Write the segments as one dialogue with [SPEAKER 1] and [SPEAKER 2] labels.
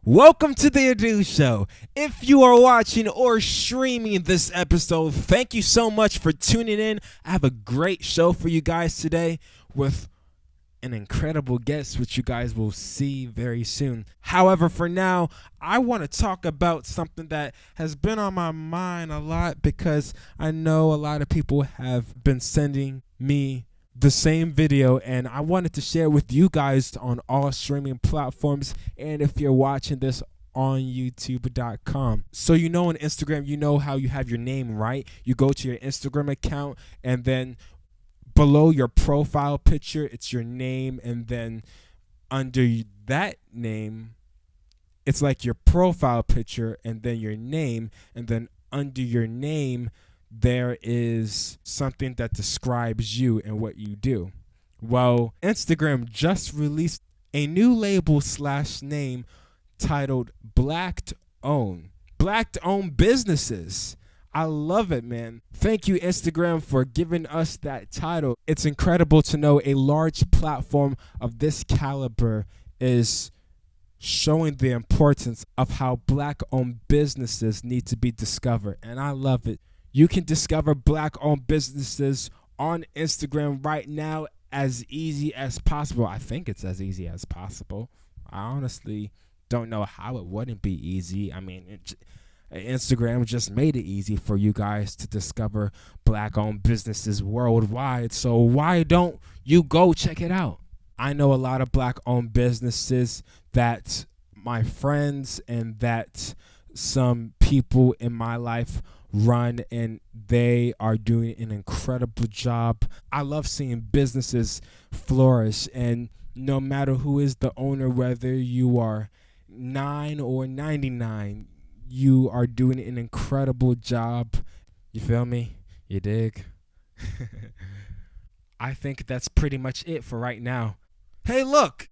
[SPEAKER 1] Welcome to the THEADUSHOW. If you are watching or streaming this episode, thank you so much for tuning in. I have a great show for you guys today with an incredible guest, which you guys will see very soon. However, for now, I want to talk about something that has been on my mind a lot because I know a lot of people have been sending me the same video, and I wanted to share with you guys on all streaming platforms, and if you're watching this on youtube.com. So you know on Instagram, you know how you have your name, right? You go to your Instagram account, and then below your profile picture, it's your name, and then under that name, it's like your profile picture, and then your name, and then under your name, there is something that describes you and what you do. Well, Instagram just released a new label / name titled Black Owned Businesses. I love it, man. Thank you, Instagram, for giving us that title. It's incredible to know a large platform of this caliber is showing the importance of how Black-owned businesses need to be discovered, and I love it. You can discover Black-owned businesses on Instagram right now as easy as possible. I think it's as easy as possible. I honestly don't know how it wouldn't be easy. I mean, Instagram just made it easy for you guys to discover Black-owned businesses worldwide. So why don't you go check it out? I know a lot of Black-owned businesses that my friends and that some people in my life run, and they are doing an incredible job. I love seeing businesses flourish, and no matter who is the owner, whether you are 9 or 99, you are doing an incredible job. You feel me? You dig? I think that's pretty much it for right now. Hey, look!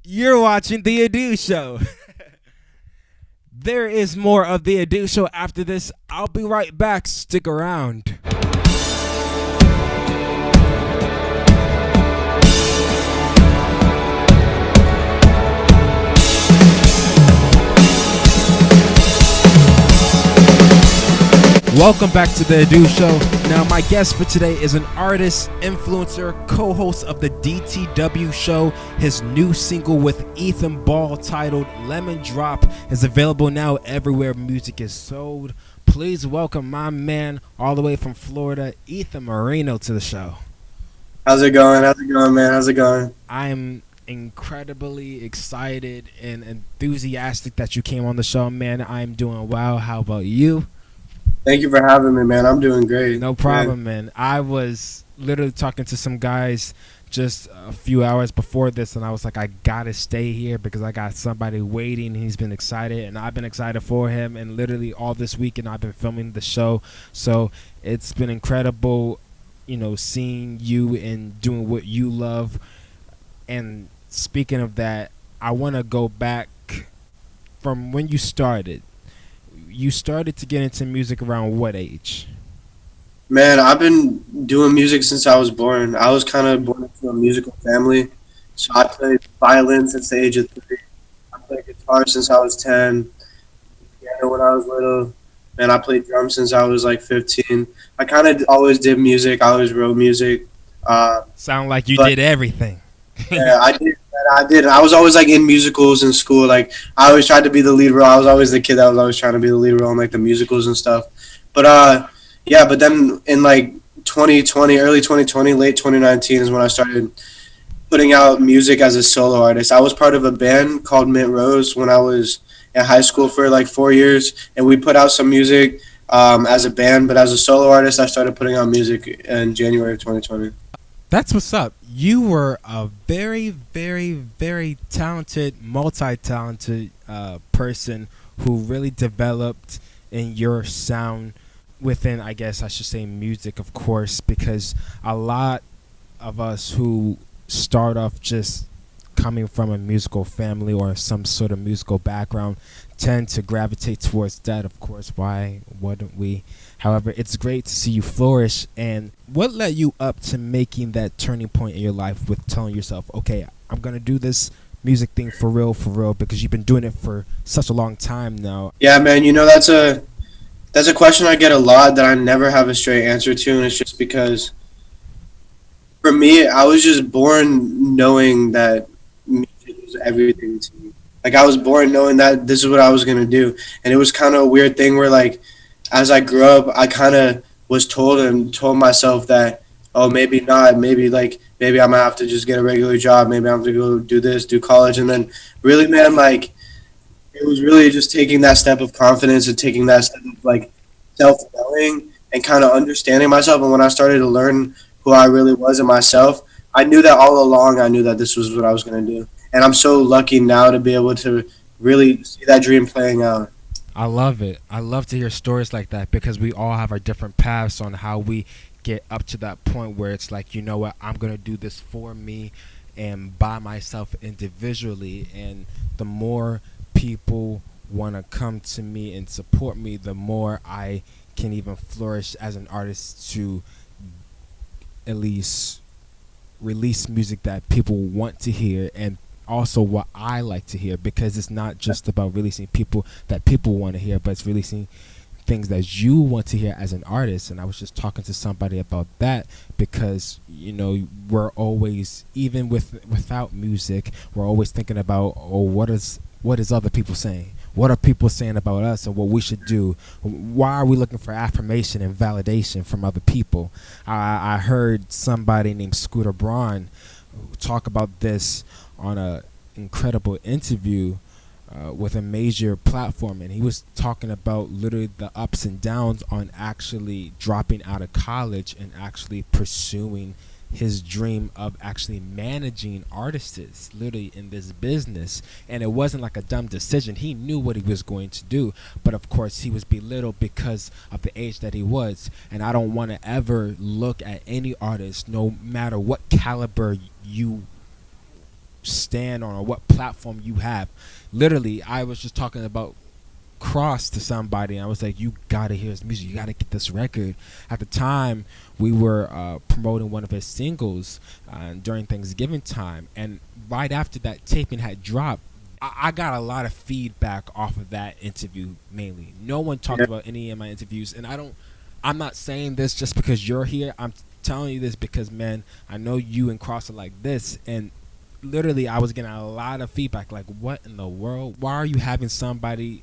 [SPEAKER 1] You're watching The THEADUSHOW. There is more of The THEADUSHOW after this. I'll be right back. Stick around. Welcome back to The THEADUSHOW. Now, my guest for today is an artist, influencer, co-host of the DTW show. His new single with Ethan Ball titled Lemon Drop is available now everywhere music is sold. Please welcome my man all the way from Florida, Ethan MARINO, to the show.
[SPEAKER 2] How's it going? How's it going, man? How's it going?
[SPEAKER 1] I'm incredibly excited and enthusiastic that you came on the show, man. I'm doing well. How about you?
[SPEAKER 2] Thank you for having me, man. I'm doing great.
[SPEAKER 1] No problem, man. I was literally talking to some guys just a few hours before this, and I was like, I gotta stay here because I got somebody waiting. He's been excited, and I've been excited for him. And literally all this weekend, I've been filming the show, so it's been incredible, you know, seeing you and doing what you love. And speaking of that, I want to go back from when you started. You started to get into music around what age?
[SPEAKER 2] Man, I've been doing music since I was born. I was kind of born into a musical family. So I played violin since the age of 3. I played guitar since I was 10. Piano when I was little. And I played drums since I was like 15. I kind of always did music. I always wrote music.
[SPEAKER 1] Sound like you did everything.
[SPEAKER 2] Yeah, I did. I did. I was always like in musicals in school. Like I always tried to be the lead role. I was always the kid that was always trying to be the lead role in like the musicals and stuff. But yeah. But then in like 2020, early 2020, late 2019 is when I started putting out music as a solo artist. I was part of a band called Mint Rose when I was in high school for like 4 years, and we put out some music as a band. But as a solo artist, I started putting out music in January of 2020.
[SPEAKER 1] That's what's up. You were a very, very, very talented, multi-talented person who really developed in your sound within, I guess I should say, music, of course, because a lot of us who start off just coming from a musical family or some sort of musical background tend to gravitate towards that, of course. Why wouldn't we? However, it's great to see you flourish. And what led you up to making that turning point in your life with telling yourself, okay, I'm going to do this music thing for real, because you've been doing it for such a long time now.
[SPEAKER 2] Yeah, man. That's a question I get a lot that I never have a straight answer to, and it's just because for me, I was just born knowing that music was everything to me. Like I was born knowing that this is what I was gonna do, and it was kind of a weird thing where like as I grew up, I kind of was told and told myself that oh maybe not, maybe I'm gonna have to just get a regular job, maybe I'm gonna go do this, do college, and then really, man, like it was really just taking that step of confidence and taking that step of like self knowing and kind of understanding myself. And when I started to learn who I really was in myself, I knew that all along. I knew that this was what I was going to do, and I'm so lucky now to be able to really see that dream playing out.
[SPEAKER 1] I love it. I love to hear stories like that because we all have our different paths on how we get up to that point where it's like, you know what, I'm going to do this for me and by myself individually. And the more people want to come to me and support me, the more I can even flourish as an artist to at least release music that people want to hear and also what I like to hear, because it's not just about releasing people that people want to hear, but it's releasing things that you want to hear as an artist. And I was just talking to somebody about that because we're always, even without music, we're always thinking about, oh, what is other people saying, what are people saying about us and what we should do. Why are we looking for affirmation and validation from other people? I heard somebody named Scooter Braun talk about this on a incredible interview with a major platform, and he was talking about literally the ups and downs on actually dropping out of college and actually pursuing his dream of actually managing artists literally in this business. And it wasn't like a dumb decision. He knew what he was going to do, but of course he was belittled because of the age that he was. And I don't want to ever look at any artist, no matter what caliber you stand on or what platform you have. Literally, I was just talking about Cross to somebody, and I was like, you gotta hear his music, you gotta get this record. At the time, we were promoting one of his singles during Thanksgiving time, and right after that taping had dropped, I got a lot of feedback off of that interview. Mainly, no one talked about any of my interviews, and I'm not saying this just because you're here. I'm telling you this because, man, I know you and Cross are like this, and literally I was getting a lot of feedback like, what in the world, why are you having somebody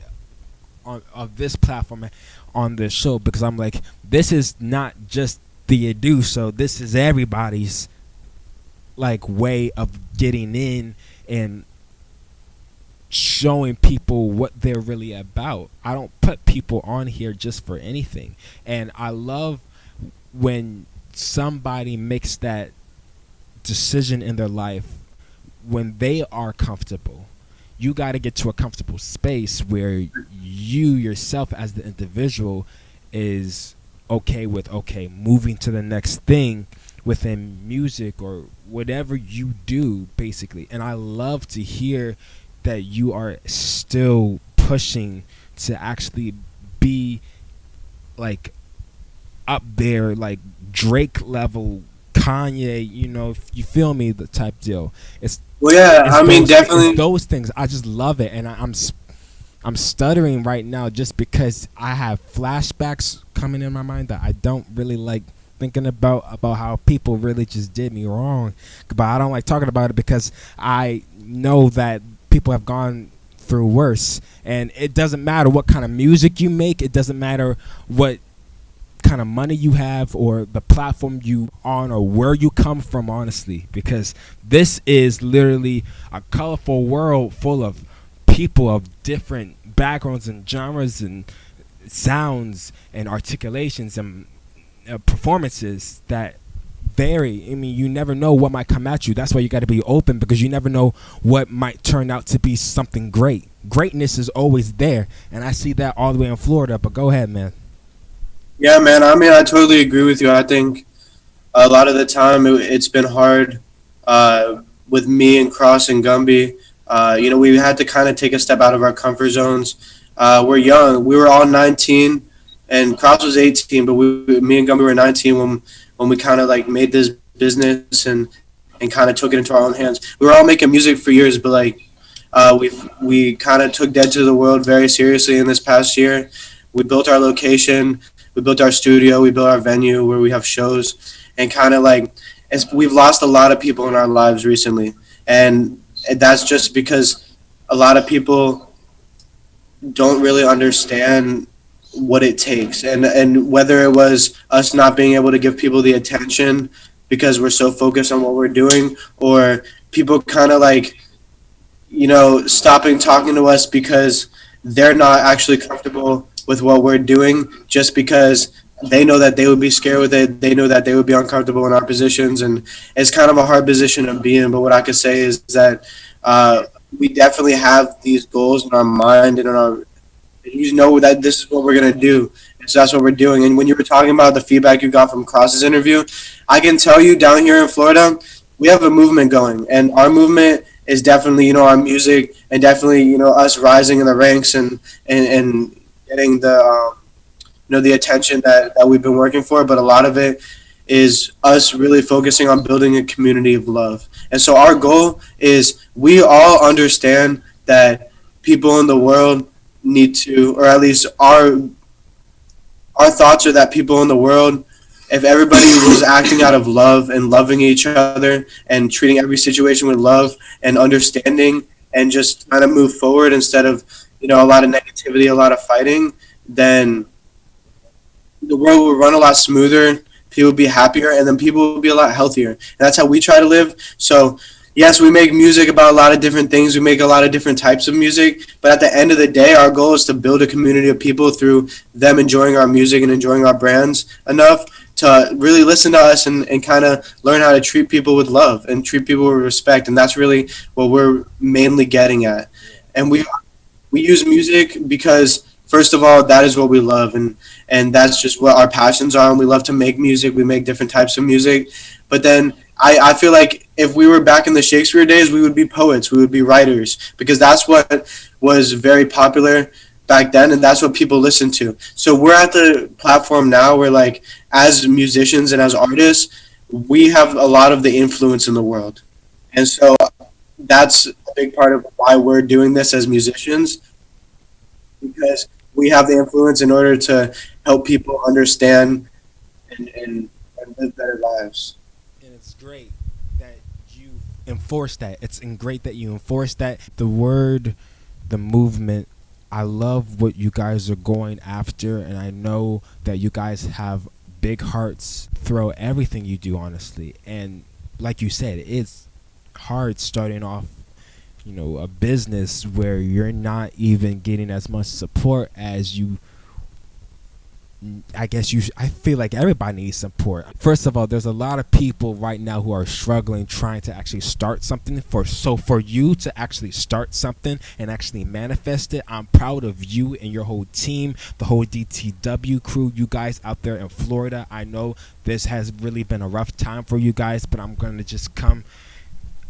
[SPEAKER 1] of this platform on this show? Because I'm like, this is not just the THEADUSHOW, this is everybody's like way of getting in and showing people what they're really about. I don't put people on here just for anything, and I love when somebody makes that decision in their life when they are comfortable. You got to get to a comfortable space where you yourself as the individual is okay with moving to the next thing within music or whatever you do, basically. And I love to hear that you are still pushing to actually be like up there, like Drake level, Kanye, if you feel me, the type deal.
[SPEAKER 2] Well, yeah,
[SPEAKER 1] It's
[SPEAKER 2] I mean,
[SPEAKER 1] it's
[SPEAKER 2] definitely.
[SPEAKER 1] those things. I just love it, and I'm stuttering right now just because I have flashbacks coming in my mind that I don't really like thinking about how people really just did me wrong. But I don't like talking about it because I know that people have gone through worse, and it doesn't matter what kind of music you make. It doesn't matter what kind of money you have or the platform you on or where you come from, honestly, because this is literally a colorful world full of people of different backgrounds and genres and sounds and articulations and performances that vary. I mean, you never know what might come at you. That's why you got to be open, because you never know what might turn out to be something great. Greatness is always there, and I see that all the way in Florida. But go ahead, man.
[SPEAKER 2] Yeah, man. I mean, I totally agree with you. I think a lot of the time it's been hard with me and Cross and Gumby. We had to kind of take a step out of our comfort zones. We're young. We were all 19, and Cross was 18, but me and Gumby were 19 when we kind of like made this business, and and kind of took it into our own hands. We were all making music for years, but like we kind of took Dead to the World very seriously in this past year. We built our location, we built our studio, we built our venue where we have shows, and kind of like we've lost a lot of people in our lives recently, and that's just because a lot of people don't really understand what it takes, and whether it was us not being able to give people the attention because we're so focused on what we're doing, or people kind of like stopping talking to us because they're not actually comfortable with what we're doing, just because they know that they would be scared with it, they know that they would be uncomfortable in our positions, and it's kind of a hard position to be in. But what I could say is that we definitely have these goals in our mind and in our, you know, that this is what we're gonna do. And so that's what we're doing. And when you were talking about the feedback you got from Cross's interview, I can tell you down here in Florida, we have a movement going, and our movement is definitely our music, and definitely us rising in the ranks, and getting the the attention that we've been working for. But a lot of it is us really focusing on building a community of love. And so our goal is, we all understand that people in the world need to, or at least our thoughts are that people in the world, if everybody was acting out of love and loving each other and treating every situation with love and understanding, and just trying to move forward instead of a lot of negativity, a lot of fighting, then the world would run a lot smoother. People would be happier, and then people would be a lot healthier. And that's how we try to live. So yes, we make music about a lot of different things. We make a lot of different types of music. But at the end of the day, our goal is to build a community of people through them enjoying our music and enjoying our brands enough to really listen to us, and kind of learn how to treat people with love and treat people with respect. And that's really what we're mainly getting at. And we use music because, first of all, that is what we love, and that's just what our passions are. And we love to make music. We make different types of music. But then I feel like if we were back in the Shakespeare days, we would be poets, we would be writers, because that's what was very popular back then, and that's what people listen to. So we're at the platform now where, like, as musicians and as artists, we have a lot of the influence in the world. And so that's a big part of why we're doing this as musicians, because we have the influence in order to help people understand and live better lives.
[SPEAKER 1] And it's great that you enforce that. It's great that you enforce that. The word, the movement, I love what you guys are going after, and I know that you guys have big hearts through everything you do, honestly. And like you said, it's hard starting off a business where you're not even getting as much support as you. I feel like everybody needs support. First of all, there's a lot of people right now who are struggling trying to actually start something. For you to actually start something and actually manifest it, I'm proud of you and your whole team, the whole DTW crew, you guys out there in Florida. I know this has really been a rough time for you guys, but I'm going to just come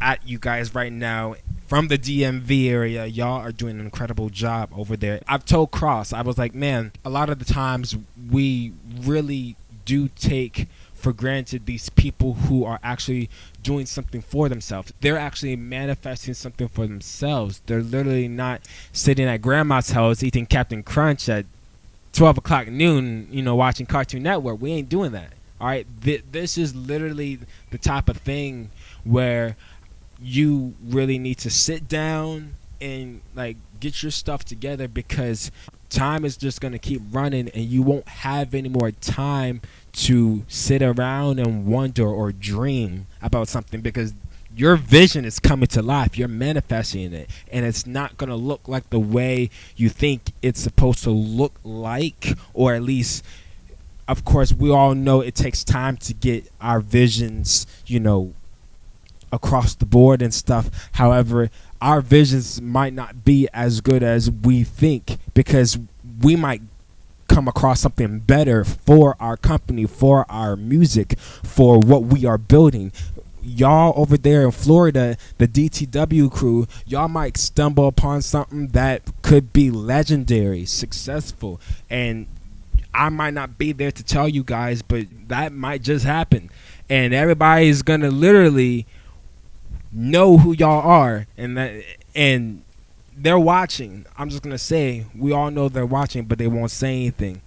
[SPEAKER 1] at you guys right now from the DMV area. Y'all are doing an incredible job over there. I've told Cross, I was like, man, a lot of the times we really do take for granted these people who are actually doing something for themselves. They're actually manifesting something for themselves. They're literally not sitting at grandma's house eating Captain Crunch at 12 o'clock noon, watching Cartoon Network. We ain't doing that. All right. This is literally the type of thing where you really need to sit down and like get your stuff together, because time is just going to keep running, and you won't have any more time to sit around and wonder or dream about something, because your vision is coming to life. You're manifesting it, and it's not going to look like the way you think it's supposed to look like, or at least, of course, we all know it takes time to get our visions, across the board and stuff. However, our visions might not be as good as we think, because we might come across something better for our company, for our music, for what we are building. Y'all over there in Florida, the DTW crew, y'all might stumble upon something that could be legendary, successful, and I might not be there to tell you guys, but that might just happen. And everybody is going to literally know who y'all are, and they're watching. I'm just gonna say we all know they're watching, but they won't say anything.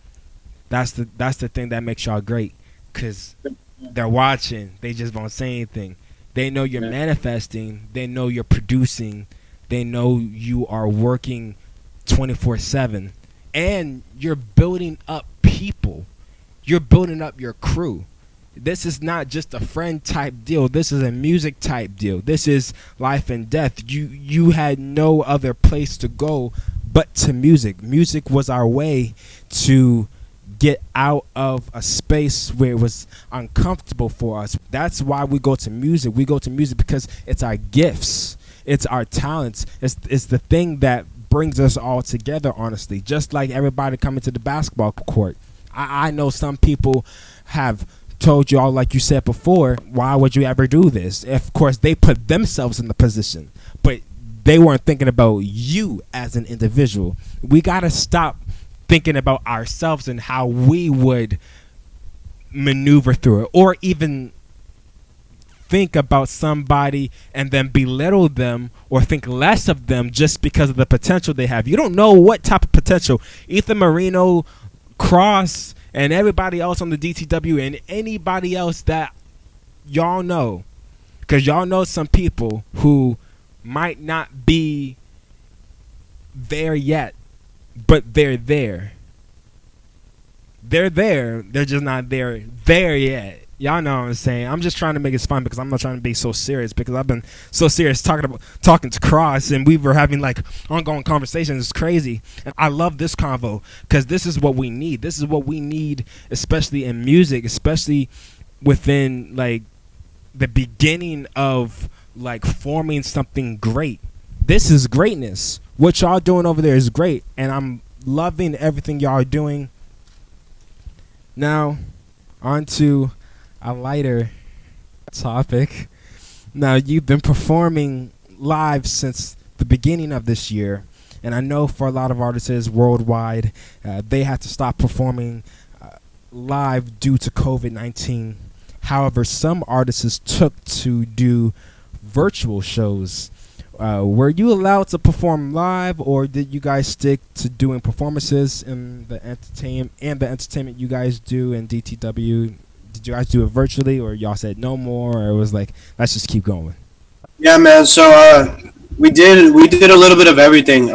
[SPEAKER 1] That's the thing that makes y'all great, cause they're watching. They just won't say anything. They know you're
[SPEAKER 2] Yeah.
[SPEAKER 1] manifesting. They know you're producing. They know you are working 24/7, and you're building up people. You're building up your crew. This is not just a friend type deal. This is a music type deal. This is life and death. You had no other place to go but to music. Music was our way to get out of a space where it was uncomfortable for us. That's why we go to music. We go to music because it's our gifts. It's our talents. It's the thing that brings us all together, honestly. Just like everybody coming to the basketball court. I know some people have told you all, like you said before, why would you ever do this? Of course, they put themselves in the position, but they weren't thinking about you as an individual. We got to stop thinking about ourselves and how we would maneuver through it, or even think about somebody and then belittle them or think less of them just because of the potential they have. You don't know what type of potential Ethan Marino, Cross, and everybody else on the DTW, and anybody else that y'all know, because y'all know some people who might not be there yet, but they're there. They're there. They're just not there yet. Y'all know what I'm saying. I'm just trying to make it fun because I'm not trying to be so serious, because I've been so serious talking to Cross, and we were having like ongoing conversations. It's crazy. And I love this convo because this is what we need. This is what we need, especially in music, especially within like the beginning of like forming something great. This is greatness. What y'all doing over there is great, and I'm loving everything y'all are doing. Now, on to a lighter topic. Now, you've been performing live since the beginning of this year, and I know for a lot of artists worldwide, they had to stop performing live due to COVID-19. However, some artists took to do virtual shows. Were you allowed to perform live, or did you guys stick to doing performances in the entertainment you guys do in DTW? Did you guys do it virtually, or y'all said no more, or it was like, let's just keep going?
[SPEAKER 2] Yeah, man. So we did a little bit of everything.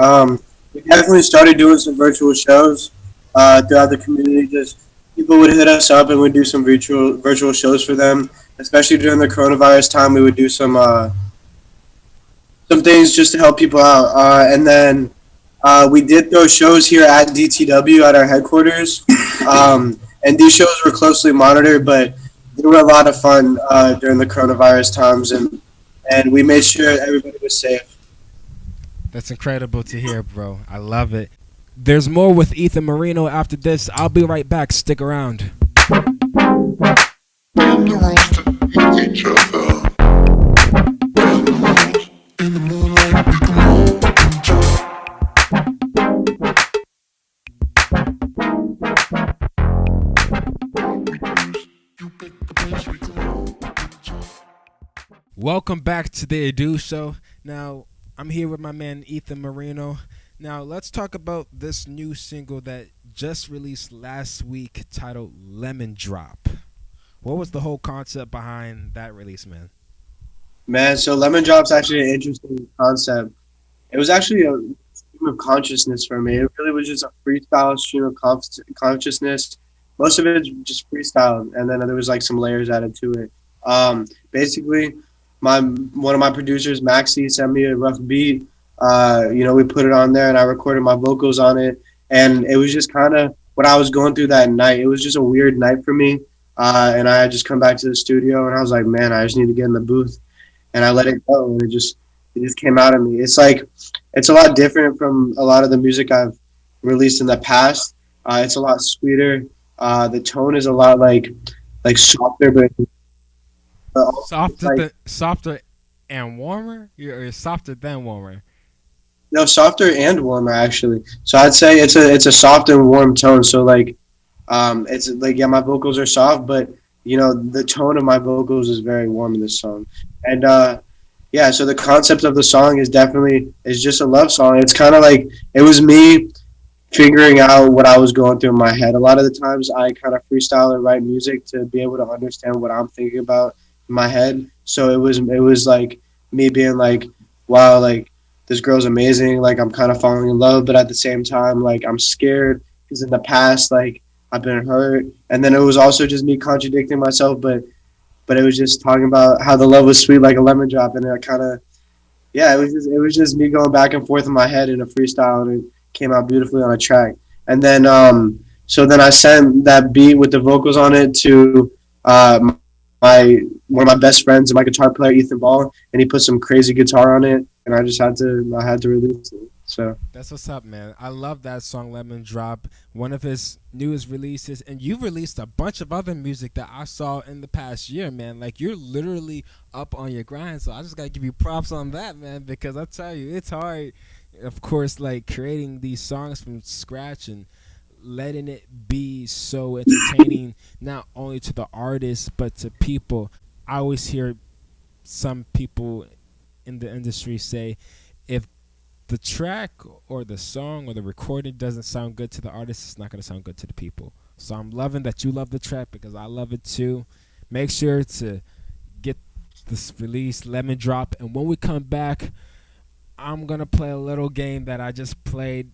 [SPEAKER 2] We definitely started doing some virtual shows throughout the community. Just people would hit us up and we'd do some virtual shows for them. Especially during the coronavirus time, we would do some things just to help people out. And then we did throw shows here at DTW at our headquarters. And these shows were closely monitored, but they were a lot of fun during the coronavirus times, and we made sure everybody was safe.
[SPEAKER 1] That's incredible to hear, bro. I love it. There's more with Ethan Marino after this. I'll be right back. Stick around.
[SPEAKER 3] When the rules to each other. When the rules in the moonlight we can roll what we do is you pick the place we can roll.
[SPEAKER 1] Welcome back to the Edu Show. Now, I'm here with my man Ethan Marino. Now, let's talk about this new single that just released last week titled Lemon Drop. What was the whole concept behind that release, man?
[SPEAKER 2] Man, so Lemon Drop's actually an interesting concept. It was actually a stream of consciousness for me. It really was just a freestyle stream of consciousness. Most of it is just freestyle, and then there was like some layers added to it. Basically, my one of my producers, Maxi, sent me a rough beat. We put it on there, and I recorded my vocals on it, and it was just kind of what I was going through that night. It was just a weird night for me, and I had just come back to the studio, and I was like, man, I just need to get in the booth, and I let it go, and it just came out of me. It's like it's a lot different from a lot of the music I've released in the past. It's a lot sweeter. The tone is a lot like softer, but
[SPEAKER 1] Softer,
[SPEAKER 2] like
[SPEAKER 1] than, softer and warmer? Or softer than warmer?
[SPEAKER 2] no, softer and warmer actually. So I'd say it's a soft and warm tone. So it's like, yeah, my vocals are soft, but the tone of my vocals is very warm in this song. And yeah, so the concept of the song is just a love song. It's kind of like it was me figuring out what I was going through in my head. A lot of the times I kind of freestyle and write music to be able to understand what I'm thinking about in my head. So it was like me being like, wow, like this girl's amazing. Like I'm kind of falling in love, but at the same time, like I'm scared because in the past, like I've been hurt. And then it was also just me contradicting myself, but it was just talking about how the love was sweet like a lemon drop, and it kind of yeah, it was just me going back and forth in my head in a freestyle, and it came out beautifully on a track. And then so then I sent that beat with the vocals on it to my one of my best friends and my guitar player Ethan Ball, and he put some crazy guitar on it, and I had to release it. So
[SPEAKER 1] That's what's up, man. I love that song Lemon Drop, one of his newest releases. And you've released a bunch of other music that I saw in the past year, man. Like, you're literally up on your grind. So I just got to give you props on that, man, because I tell you, it's hard, of course, like creating these songs from scratch and letting it be so entertaining, not only to the artist, but to people. I always hear some people in the industry say, if the track or the song or the recording doesn't sound good to the artist, it's not going to sound good to the people. So I'm loving that you love the track because I love it too. Make sure to get this release, Lemon Drop. And when we come back, I'm going to play a little game that I just played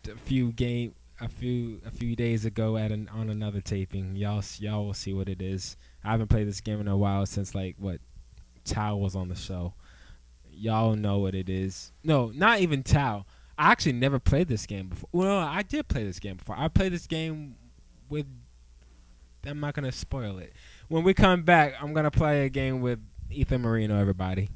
[SPEAKER 1] a few days ago on another taping. Y'all will see what it is. I haven't played this game in a while since like what Tao was on the show. Y'all know what it is. No, not even Tao. I actually never played this game before. Well, I did play this game before. I played this game with. I'm not gonna spoil it. When we come back, I'm gonna play a game with Ethan Marino. Everybody.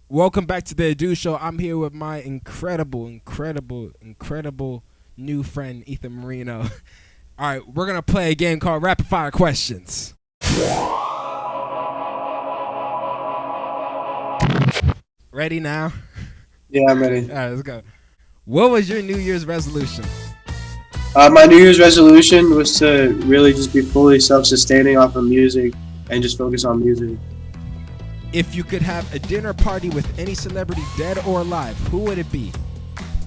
[SPEAKER 1] Welcome back to the Adu Show. I'm here with my incredible new friend, Ethan Marino. All right, we're going to play a game called Rapid Fire Questions. Ready now?
[SPEAKER 2] yeah, I'm ready.
[SPEAKER 1] All right, let's go. What was your New Year's resolution?
[SPEAKER 2] My New Year's resolution was to really just be fully self-sustaining off of music and just focus on music.
[SPEAKER 1] If you could have a dinner party with any celebrity, dead or alive, who would it be?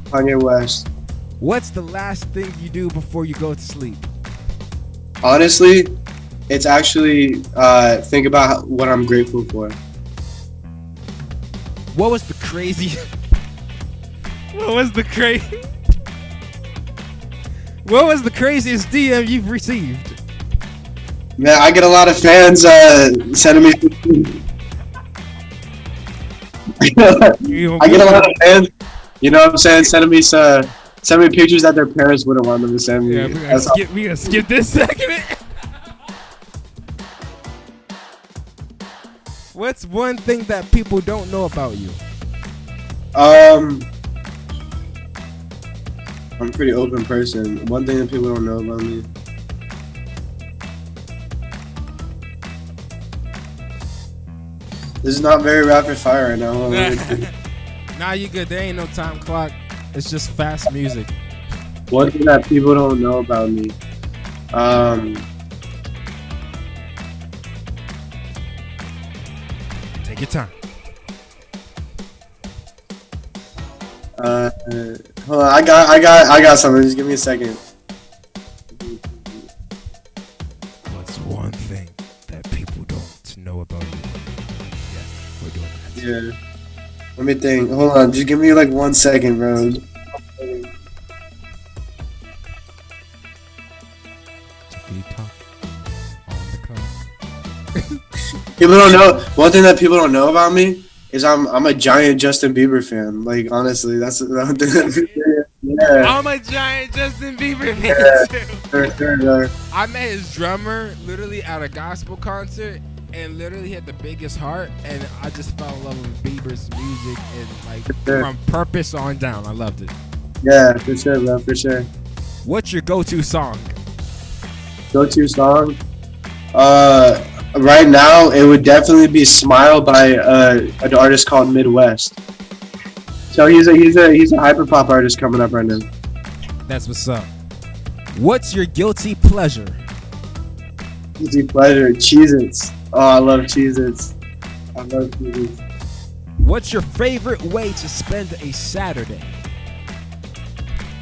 [SPEAKER 2] Kanye West.
[SPEAKER 1] What's the last thing you do before you go to sleep?
[SPEAKER 2] Honestly, it's actually think about what I'm grateful for.
[SPEAKER 1] What was the crazy? What was the craziest DM you've received?
[SPEAKER 2] Man, I get a lot of fans sending me. I get a lot of fans, you know what I'm saying, sending me pictures that their parents wouldn't want them to send me.
[SPEAKER 1] Yeah, we gotta skip this segment. What's one thing that people don't know about you?
[SPEAKER 2] I'm a pretty open person. One thing that people don't know about me. This is not very rapid fire right now.
[SPEAKER 1] Nah, you good. There ain't no time clock. It's just fast music.
[SPEAKER 2] One thing that people don't know about me.
[SPEAKER 1] Take your time.
[SPEAKER 2] Hold on. I got something. Just give me a second.
[SPEAKER 1] What's one thing that people don't know about you? Yeah, we're doing that.
[SPEAKER 2] Yeah. Let me think. Hold on. Just give me like 1 second, bro.
[SPEAKER 1] Talk on the clock.
[SPEAKER 2] People don't know. One thing that people don't know about me is I'm a giant Justin Bieber fan. Like honestly, that's yeah.
[SPEAKER 1] I'm a giant Justin Bieber fan too.
[SPEAKER 2] Sure.
[SPEAKER 1] I met his drummer literally at a gospel concert, and literally had the biggest heart, and I just fell in love with Bieber's music, and like from Purpose on down, I loved it.
[SPEAKER 2] Yeah, for sure, bro. For sure.
[SPEAKER 1] What's your go-to song?
[SPEAKER 2] Go-to song. Right now it would definitely be "Smile" by an artist called Midwest. So he's a hyper pop artist coming up right now.
[SPEAKER 1] That's what's up. What's your guilty pleasure?
[SPEAKER 2] Easy pleasure. Cheez-Its. Oh, I love Cheez-Its. I love Cheez-Its.
[SPEAKER 1] What's your favorite way to spend a Saturday?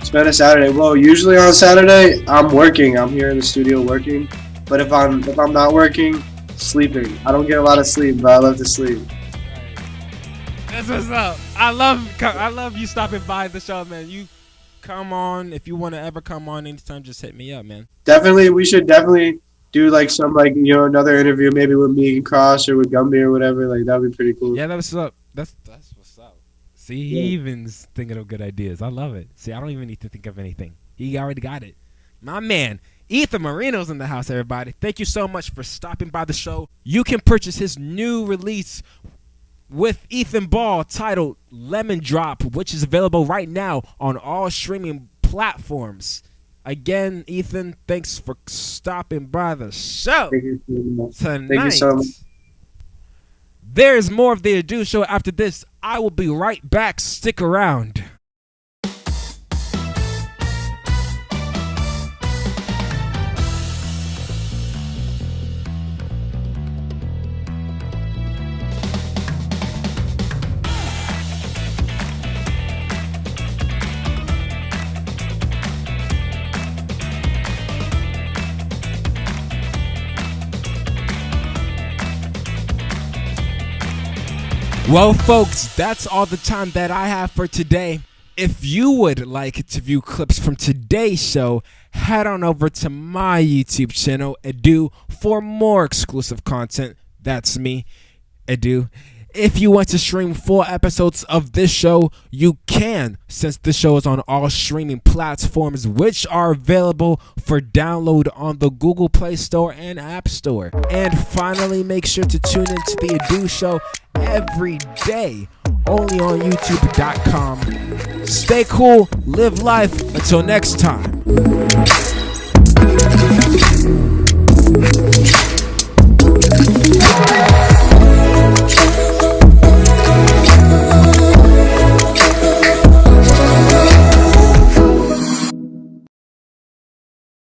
[SPEAKER 2] Spend a Saturday. Well, usually on Saturday I'm working. I'm here in the studio working. But if I'm not working, sleeping. I don't get a lot of sleep, but I love to sleep.
[SPEAKER 1] That's what's up. I love you stopping by the show, man. You come on if you want to ever come on anytime. Just hit me up, man.
[SPEAKER 2] Definitely, we should definitely do like some like another interview maybe with me and Cross or with Gumby or whatever. Like that'd be pretty cool.
[SPEAKER 1] Yeah, that's what's up. That's what's up. See, he even's thinking of good ideas. I love it. See, I don't even need to think of anything. He already got it. My man, Ethan Marino's in the house, everybody. Thank you so much for stopping by the show. You can purchase his new release with Ethan Ball titled Lemon Drop, which is available right now on all streaming platforms. Again, Ethan, thanks for stopping by the show tonight.
[SPEAKER 2] Thank you so much.
[SPEAKER 1] There's more of the Adu Show after this. I will be right back. Stick around. Well, folks, that's all the time that I have for today. If you would like to view clips from today's show, head on over to my YouTube channel, Adu, for more exclusive content. That's me, Adu. If you want to stream full episodes of this show, you can, since this show is on all streaming platforms, which are available for download on the Google Play Store and App Store. And finally, make sure to tune into the Adu Show every day, only on YouTube.com. Stay cool, live life. Until next time.